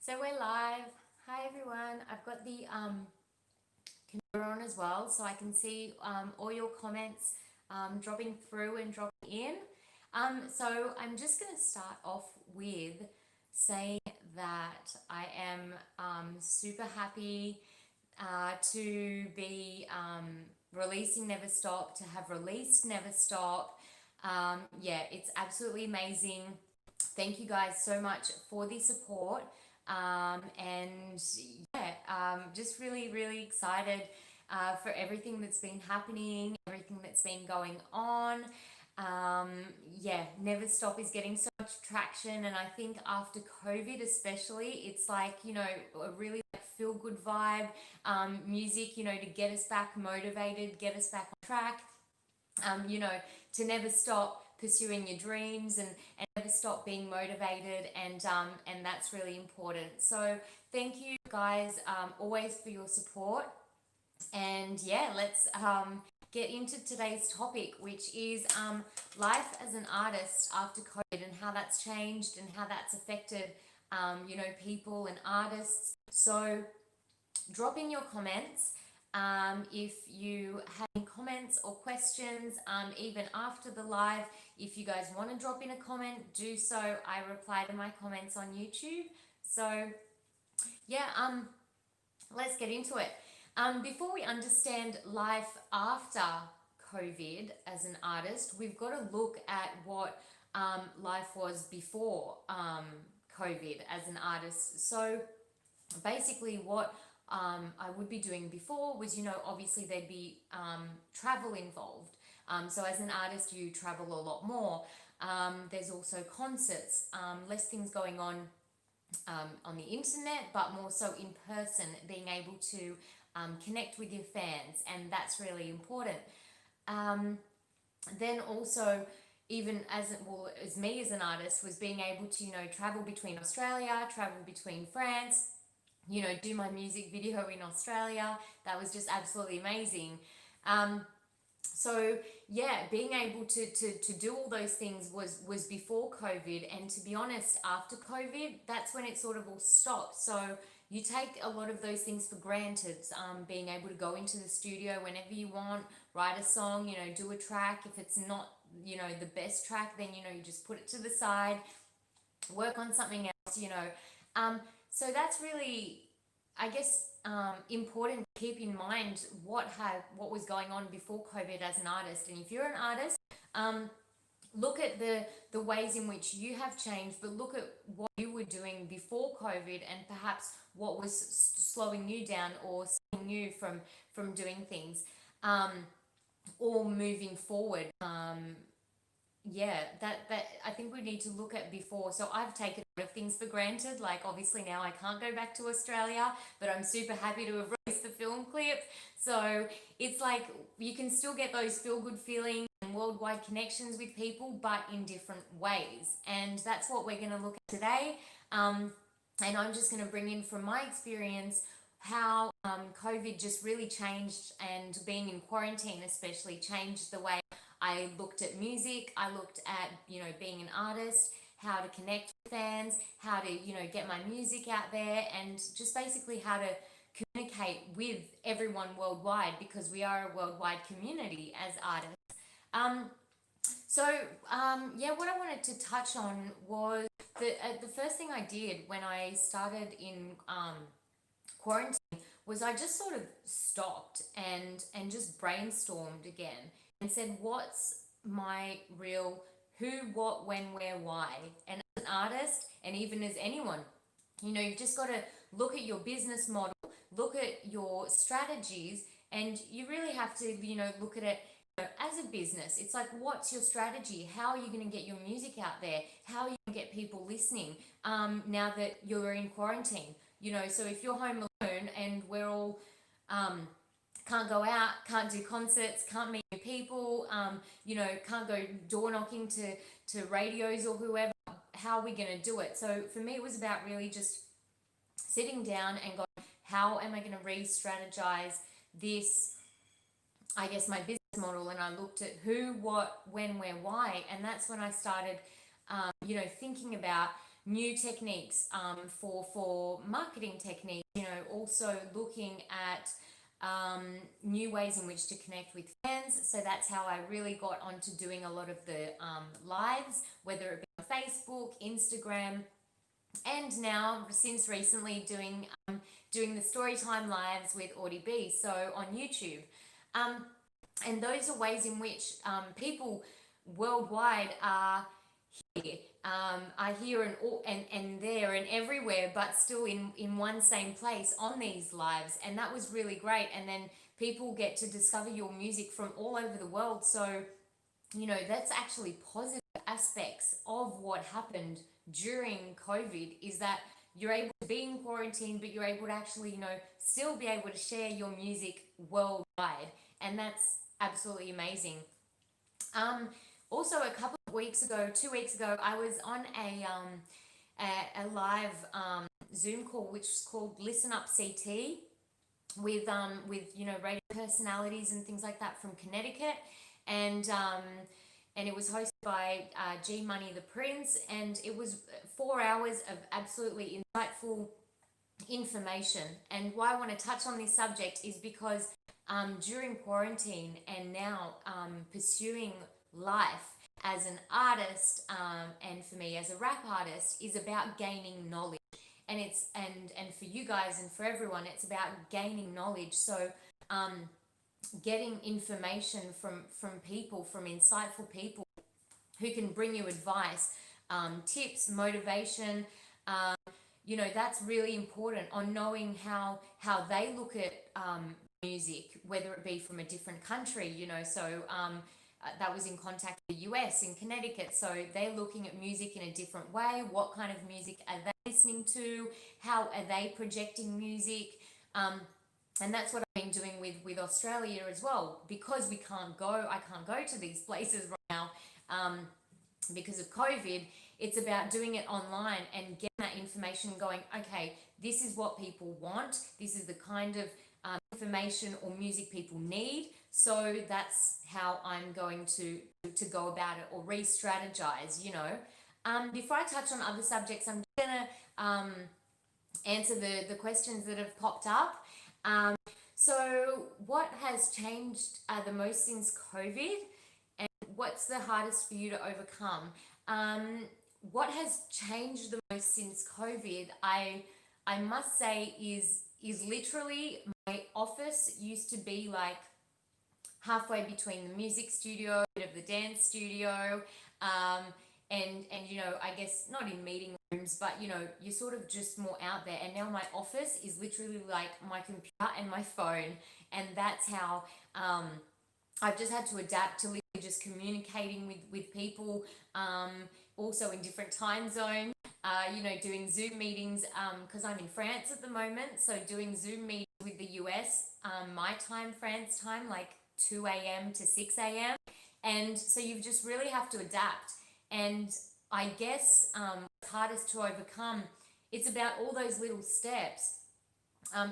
So we're live. Hi everyone. I've got the camera on as well, so I can see all your comments dropping through and dropping in. So I'm just going to start off with saying that I am super happy to be releasing Never Stop, to have released Never Stop. Yeah, it's absolutely amazing. Thank you guys so much for the support. And yeah, just really, really excited for everything that's been happening, everything that's been going on. Um, yeah, Never Stop is getting so much traction, and I think after COVID, especially, it's like, a really like feel good vibe, music, to get us back motivated, get us back on track. You know, to never stop pursuing your dreams and never stop being motivated, and that's really important. So thank you guys always for your support. And yeah, let's get into today's topic, which is life as an artist after COVID and how that's changed and how that's affected people and artists. So drop in your comments if you have any comments or questions, even after the live. If you guys want to drop in a comment, do so. I reply to my comments on YouTube. So yeah, let's get into it. Before we understand life after COVID as an artist, we've got to look at what life was before COVID as an artist. So basically what I would be doing before was, obviously there'd be travel involved. So as an artist, you travel a lot more. There's also concerts, less things going on the internet, but more so in person, being able to connect with your fans, and that's really important. Then also, even as me as an artist, was being able to travel between Australia, travel between France, do my music video in Australia. That was just absolutely amazing. So yeah, being able to do all those things was before COVID, and to be honest, after COVID, that's when it sort of all stopped. So you take a lot of those things for granted, being able to go into the studio whenever you want, write a song, do a track. If it's not the best track, then you just put it to the side, work on something else. So that's really, I guess, important to keep in mind what was going on before COVID as an artist. And if you're an artist, look at the ways in which you have changed, but look at what you were doing before COVID, and perhaps what was slowing you down or stopping you from doing things, or moving forward. Yeah, that I think we need to look at before. So I've taken a lot of things for granted. Like, obviously now I can't go back to Australia, but I'm super happy to have released the film clip. So it's like you can still get those feel good feelings and worldwide connections with people, but in different ways. And that's what we're going to look at today. And I'm just going to bring in from my experience how COVID just really changed, and being in quarantine especially changed the way I looked at music. I looked at, being an artist, how to connect with fans, how to, get my music out there, and just basically how to communicate with everyone worldwide, because we are a worldwide community as artists. Yeah, what I wanted to touch on was the first thing I did when I started in quarantine was I just sort of stopped and just brainstormed again and said, what's my real who, what, when, where, why? And as an artist, and even as anyone, you've just got to look at your business model, look at your strategies, and you really have to, look at it as a business. It's like, what's your strategy? How are you going to get your music out there? How are you going to get people listening now that you're in quarantine? So if you're home alone and we're all can't go out, can't do concerts, can't meet new people, can't go door knocking to radios or whoever, how are we going to do it? So for me, it was about really just sitting down and going, how am I going to re-strategize this, I guess, my business model? And I looked at who, what, when, where, why. And that's when I started, thinking about new techniques for marketing techniques, you know, also looking at new ways in which to connect with fans. So that's how I really got onto doing a lot of the lives, whether it be on Facebook, Instagram, and now since recently doing the storytime lives with Audie B, so on YouTube. And those are ways in which people worldwide are here and there and everywhere, but still in one same place on these lives. And that was really great. And then people get to discover your music from all over the world. So, you know, that's actually positive aspects of what happened during COVID, is that you're able to be in quarantine, but you're able to actually, you know, still be able to share your music worldwide. And that's absolutely amazing. Also, a couple of weeks ago, 2 weeks ago, I was on a live Zoom call, which is called Listen Up CT, with you know, radio personalities and things like that from Connecticut, and it was hosted by G Money the Prince, and it was 4 hours of absolutely insightful information. And why I want to touch on this subject is because during quarantine and now pursuing life as an artist, and for me as a rap artist, is about gaining knowledge. And it's and for you guys and for everyone, it's about gaining knowledge. So getting information from people, from insightful people who can bring you advice, tips, motivation. You know, that's really important, on knowing how they look at music, whether it be from a different country, you know. So that was in contact with the US, in Connecticut. So they're looking at music in a different way. What kind of music are they listening to? How are they projecting music? And that's what I've been doing with Australia as well, because I can't go to these places right now because of COVID. It's about doing it online and getting that information, going, okay, this is what people want. This is the kind of information or music people need. So that's how I'm going to go about it, or re-strategize, you know. Before I touch on other subjects, I'm just going to answer the questions that have popped up. So what has changed the most since COVID, and what's the hardest for you to overcome? What has changed the most since COVID, I must say, is literally, my office used to be like halfway between the music studio, a bit of the dance studio, and you know, I guess not in meeting rooms, but you know, you're sort of just more out there. And now my office is literally like my computer and my phone, and that's how I've just had to adapt to literally just communicating with people, also in different time zones. You know, doing Zoom meetings, because I'm in France at the moment, so doing Zoom meetings with the US, my time, France time, like 2 a.m. to 6 a.m. And so you just really have to adapt. And I guess what's hardest to overcome, it's about all those little steps.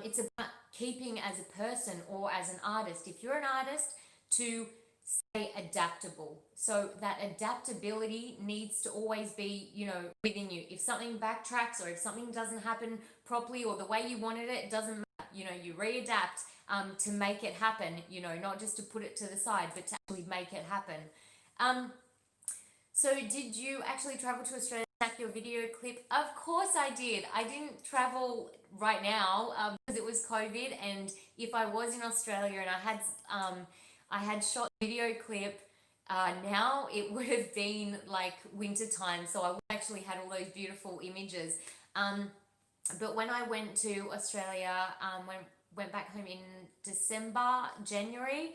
It's about keeping as a person or as an artist, if you're an artist, to stay adaptable. So that adaptability needs to always be, you know, within you. If something backtracks, or if something doesn't happen properly or the way you wanted it, it doesn't matter. You know, you readapt to make it happen, you know, not just to put it to the side, but to actually make it happen. So did you actually travel to Australia to take your video clip? Of course I did. I didn't travel right now because it was COVID, and if I was in Australia and I had shot video clip, now it would have been like winter time, so I would actually had all those beautiful images. But when I went to Australia, went back home in December, January,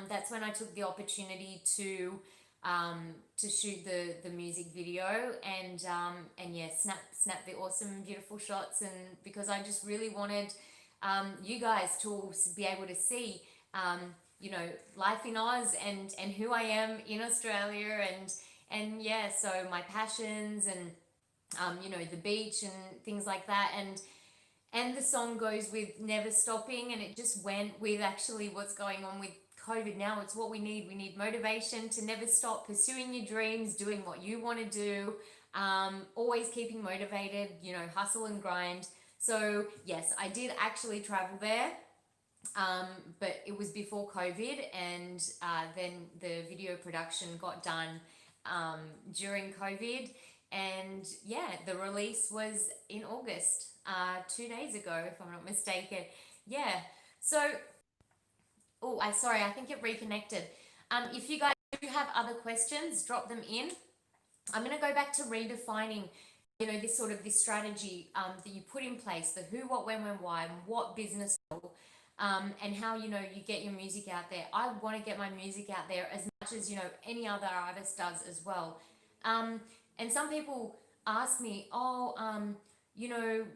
that's when I took the opportunity to shoot the music video, and yeah, snap the awesome, beautiful shots. And because I just really wanted you guys to be able to see you know, life in Oz, and who I am in Australia, and yeah, so my passions, and you know, the beach and things like that. And the song goes with never stopping, and it just went with actually what's going on with COVID now. It's what we need. We need motivation to never stop pursuing your dreams, doing what you want to do. always keeping motivated, hustle and grind. So yes, I did actually travel there, but it was before COVID, and then the video production got done during COVID. And yeah, the release was in August, 2 days ago, if I'm not mistaken. Yeah. So, I think it reconnected. If you guys do have other questions, drop them in. I'm going to go back to redefining, this strategy that you put in place, the who, what, when, why, what business, and how, you get your music out there. I want to get my music out there as much as, any other artist does as well. And some people ask me,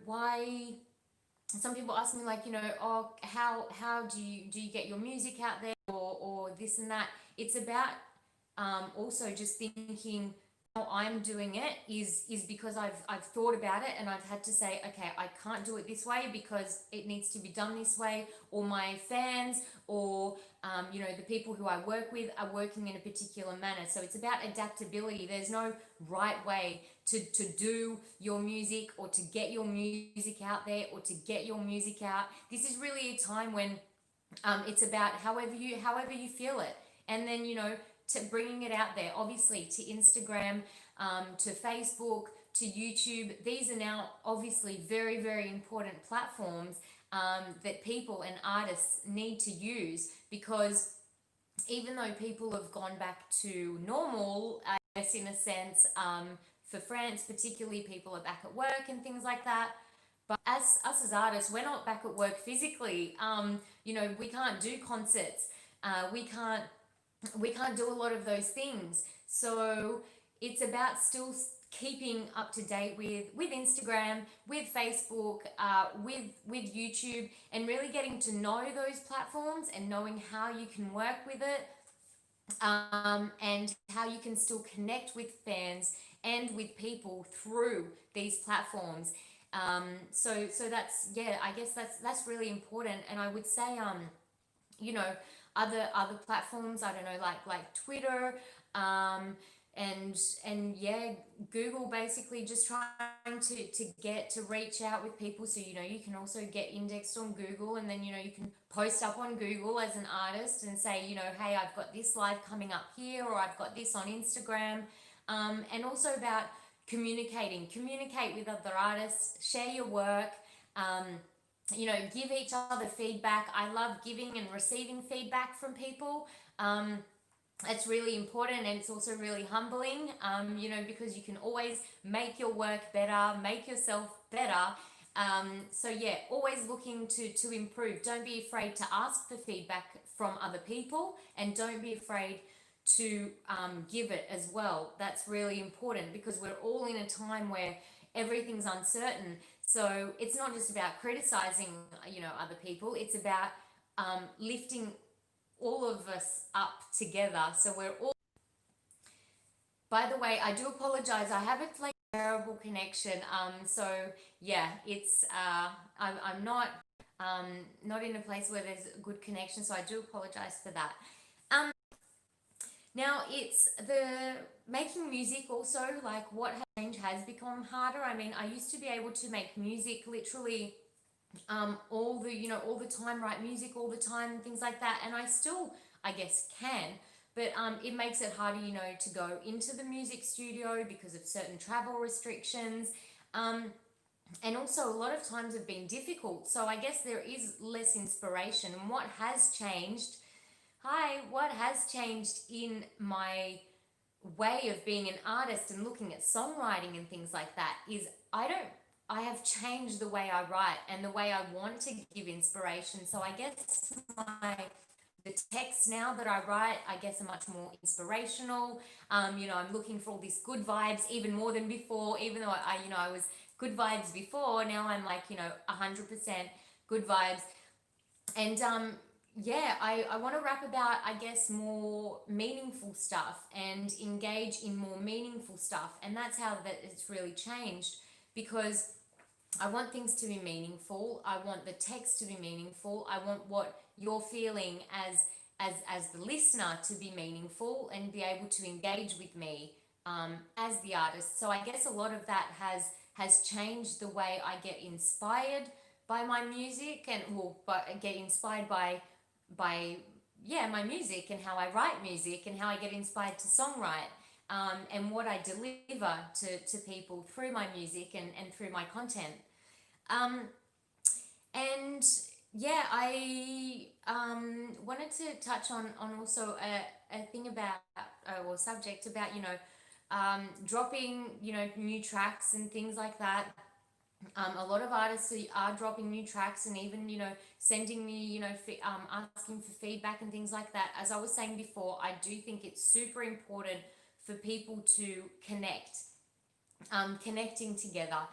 why, some people ask me like, how do you get your music out there, or this and that. It's about also just thinking how I'm doing it is because I've thought about it, and I've had to say, okay, I can't do it this way because it needs to be done this way, or my fans, or the people who I work with are working in a particular manner. So it's about adaptability. There's no right way to do your music, or to get your music out there, or to get your music out. This is really a time when it's about however you feel it, and then to bringing it out there, obviously to Instagram, to Facebook, to YouTube. These are now obviously very, very important platforms that people and artists need to use, because even though people have gone back to normal, I guess in a sense, for France particularly, people are back at work and things like that. But us as artists, we're not back at work physically. We can't do concerts. We can't do a lot of those things. So it's about still keeping up to date with Instagram, with Facebook, with YouTube, and really getting to know those platforms and knowing how you can work with it, and how you can still connect with fans and with people through these platforms. So that's, yeah, I guess that's really important. And I would say, you know, other platforms, I don't know, like Twitter, and yeah, Google, basically just trying to reach out with people. So you can also get indexed on Google, and then you can post up on Google as an artist and say, hey, I've got this live coming up here, or I've got this on Instagram. And also about communicate with other artists, share your work, give each other feedback. I love giving and receiving feedback from people. It's really important, and it's also really humbling, because you can always make your work better, make yourself better. So yeah, always looking to improve. Don't be afraid to ask for feedback from other people, and don't be afraid to give it as well. That's really important, because we're all in a time where everything's uncertain. So it's not just about criticizing, other people. It's about lifting all of us up together. So we're all. By the way, I do apologize. I have a terrible connection. So yeah, it's I'm not in a place where there's a good connection. So I do apologize for that. Now it's the making music also, like what has become harder. I mean, I used to be able to make music literally all the time, write music all the time, things like that, and I still, I guess, can, but it makes it harder, to go into the music studio because of certain travel restrictions, and also a lot of times have been difficult. So I guess there is less inspiration. And what has changed in my way of being an artist and looking at songwriting and things like that is I have changed the way I write and the way I want to give inspiration. So I guess the texts now that I write, I guess, are much more inspirational. I'm looking for all these good vibes even more than before. Even though I was good vibes before, now I'm 100% good vibes. And yeah, I want to rap about, I guess, more meaningful stuff and engage in more meaningful stuff. And that's how that it's really changed, because I want things to be meaningful. I want the text to be meaningful. I want what you're feeling as the listener to be meaningful and be able to engage with me as the artist. So I guess a lot of that has changed the way I get inspired by my music, and get inspired by yeah, my music, and how I write music, and how I get inspired to songwrite, and what I deliver to people through my music, and through my content. Um, and yeah, I wanted to touch on also a thing about, or subject about, dropping, new tracks and things like that. A lot of artists are dropping new tracks, and even, sending me, asking for feedback and things like that. As I was saying before, I do think it's super important for people to connecting together,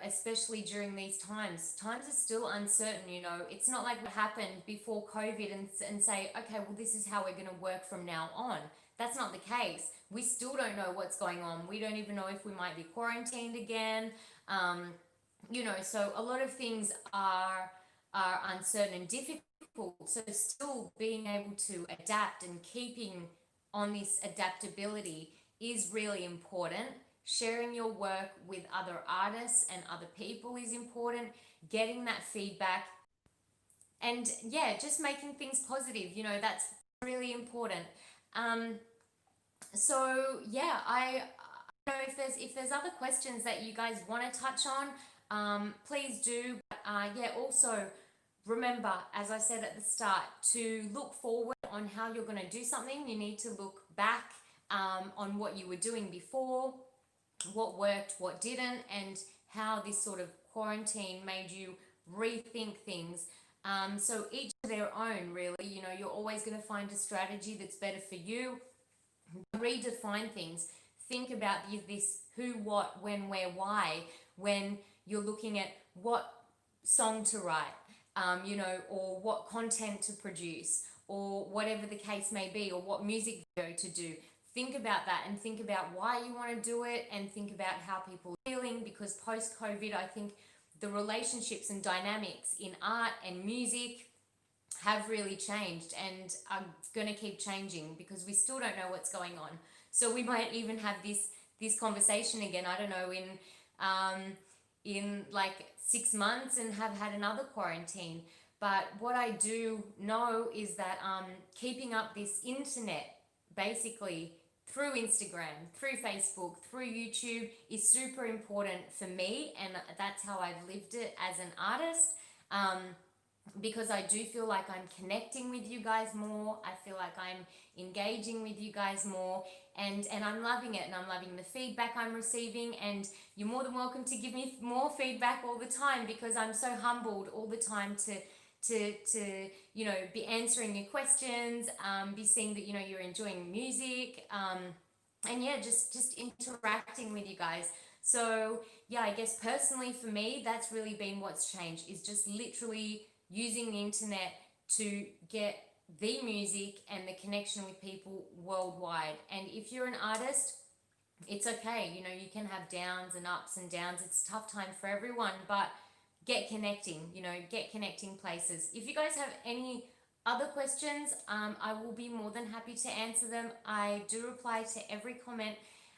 especially during these times. Times are still uncertain, it's not like what happened before COVID, and say, okay, well, this is how we're going to work from now on. That's not the case. We still don't know what's going on. We don't even know if we might be quarantined again. So a lot of things are uncertain and difficult. So still being able to adapt and keeping on this adaptability is really important. Sharing your work with other artists and other people is important. Getting that feedback, and yeah, just making things positive, that's really important. Um, so yeah, I know if there's other questions that you guys want to touch on, please do. But yeah, also remember, as I said at the start, to look forward on how you're going to do something. You need to look back on what you were doing before, what worked, what didn't, and how this sort of quarantine made you rethink things. So each to their own, really. You're always going to find a strategy that's better for you. Redefine things. Think about this who, what, when, where, why, when you're looking at what song to write, or what content to produce, or whatever the case may be, or what music video to do. Think about that, and think about why you want to do it, and think about how people are feeling, because post-COVID, I think the relationships and dynamics in art and music have really changed, and are going to keep changing, because we still don't know what's going on. So we might even have this conversation again, I don't know, in like 6 months, and have had another quarantine. But what I do know is that keeping up this internet, basically through Instagram, through Facebook, through YouTube, is super important for me, and that's how I've lived it as an artist. Because I do feel like I'm connecting with you guys more. I feel like I'm engaging with you guys more, and I'm loving it, and I'm loving the feedback I'm receiving. And you're more than welcome to give me more feedback all the time, because I'm so humbled all the time to be answering your questions, be seeing that you're enjoying music, and yeah, just interacting with you guys. So yeah, I guess personally for me, that's really been what's changed, is just literally using the internet to get the music and the connection with people worldwide. And if you're an artist, it's okay. You can have downs and ups and downs. It's a tough time for everyone, but get connecting, get connecting places. If you guys have any other questions, I will be more than happy to answer them. I do reply to every comment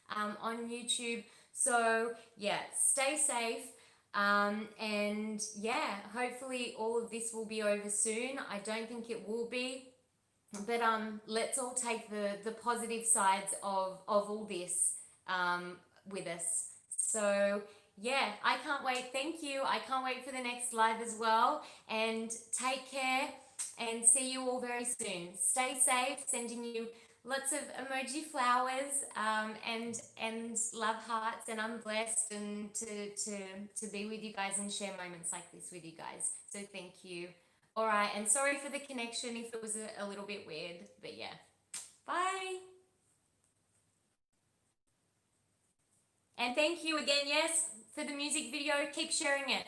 on YouTube. So yeah, stay safe. And yeah, hopefully all of this will be over soon. I don't think it will be, but let's all take the positive sides of all this with us. So yeah, I can't wait. Thank you. I can't wait for the next live as well. And take care, and see you all very soon. Stay safe. Sending you lots of emoji flowers, and love hearts, and I'm blessed and to be with you guys and share moments like this with you guys. So thank you. All right, and sorry for the connection if it was a little bit weird, but yeah. Bye. And thank you again, yes, for the music video. Keep sharing it.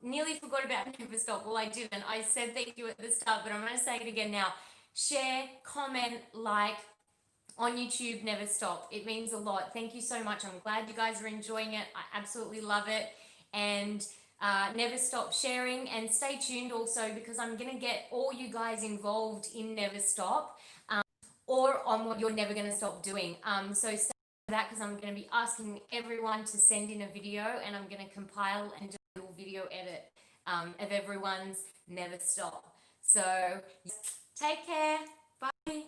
Nearly forgot about Never Stop. Well, I didn't. I said thank you at the start, but I'm going to say it again now. Share, comment, like on YouTube, Never Stop. It means a lot. Thank you so much. I'm glad you guys are enjoying it. I absolutely love it. And never stop sharing, and stay tuned also, because I'm going to get all you guys involved in Never Stop, or on what you're never going to stop doing. So that because I'm going to be asking everyone to send in a video, and I'm going to compile and do a little video edit of everyone's never stop. So take care. Bye.